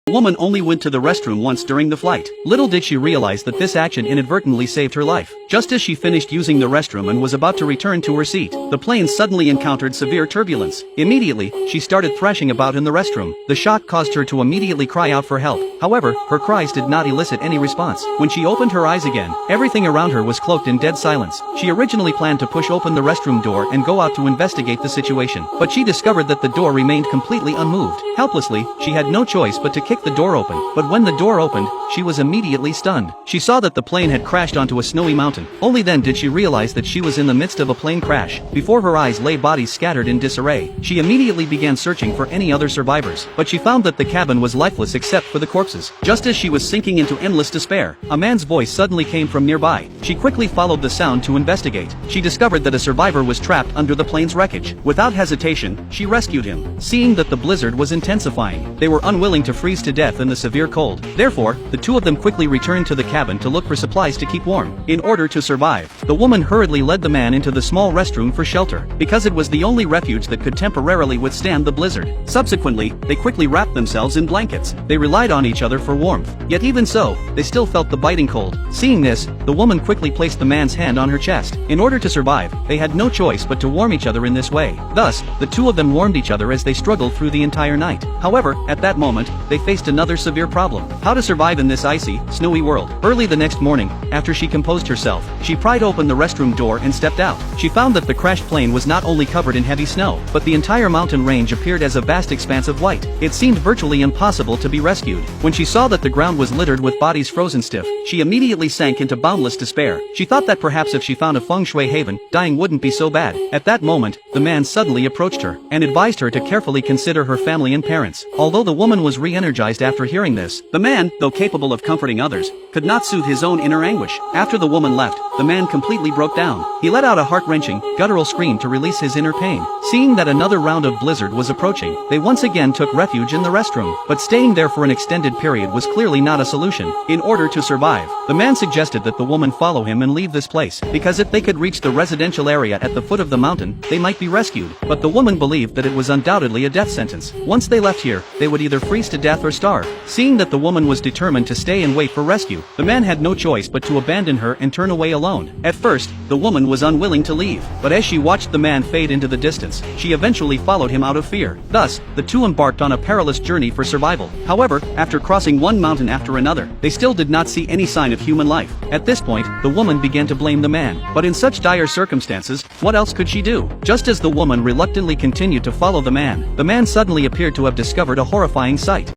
The woman only went to the restroom once during the flight. Little did she realize that this action inadvertently saved her life. Just as she finished using the restroom and was about to return to her seat, the plane suddenly encountered severe turbulence. Immediately, she started thrashing about in the restroom. The shock caused her to immediately cry out for help. However, her cries did not elicit any response. When she opened her eyes again, everything around her was cloaked in dead silence. She originally planned to push open the restroom door and go out to investigate the situation, but she discovered that the door remained completely unmoved. Helplessly, she had no choice but to kick the door open, but when the door opened, she was immediately stunned. She saw that the plane had crashed onto a snowy mountain. Only then did she realize that she was in the midst of a plane crash. Before her eyes lay bodies scattered in disarray. She immediately began searching for any other survivors, but she found that the cabin was lifeless except for the corpses. Just as she was sinking into endless despair, a man's voice suddenly came from nearby. She quickly followed the sound to investigate. She discovered that a survivor was trapped under the plane's wreckage. Without hesitation, she rescued him. Seeing that the blizzard was intensifying, they were unwilling to freeze to death in the severe cold. Therefore, the two of them quickly returned to the cabin to look for supplies to keep warm. In order to survive, the woman hurriedly led the man into the small restroom for shelter, because it was the only refuge that could temporarily withstand the blizzard. Subsequently, they quickly wrapped themselves in blankets. They relied on each other for warmth. Yet even so, they still felt the biting cold. Seeing this, the woman quickly placed the man's hand on her chest. In order to survive, they had no choice but to warm each other in this way. Thus, the two of them warmed each other as they struggled through the entire night. However, at that moment, they faced another severe problem: how to survive in this icy, snowy world. Early the next morning, after she composed herself, she pried open the restroom door and stepped out. She found that the crashed plane was not only covered in heavy snow, but the entire mountain range appeared as a vast expanse of white. It seemed virtually impossible to be rescued. When she saw that the ground was littered with bodies frozen stiff, she immediately sank into boundless despair. She thought that perhaps if she found a feng shui haven, dying wouldn't be so bad. At that moment, the man suddenly approached her and advised her to carefully consider her family and parents. Although the woman was re-energized after hearing this, the man, though capable of comforting others, could not soothe his own inner anguish. After the woman left, the man completely broke down. He let out a heart-wrenching, guttural scream to release his inner pain. Seeing that another round of blizzard was approaching, they once again took refuge in the restroom. But staying there for an extended period was clearly not a solution. In order to survive, the man suggested that the woman follow him and leave this place, because if they could reach the residential area at the foot of the mountain, they might be rescued. But the woman believed that it was undoubtedly a death sentence. Once they left here, they would either freeze to death or starve. Seeing that the woman was determined to stay and wait for rescue, the man had no choice but to abandon her and turn away alone. At first, the woman was unwilling to leave, but as she watched the man fade into the distance, she eventually followed him out of fear. Thus, the two embarked on a perilous journey for survival. However, after crossing one mountain after another, they still did not see any sign of human life. At this point, the woman began to blame the man. But in such dire circumstances, what else could she do? Just as the woman reluctantly continued to follow the man suddenly appeared to have discovered a horrifying sight.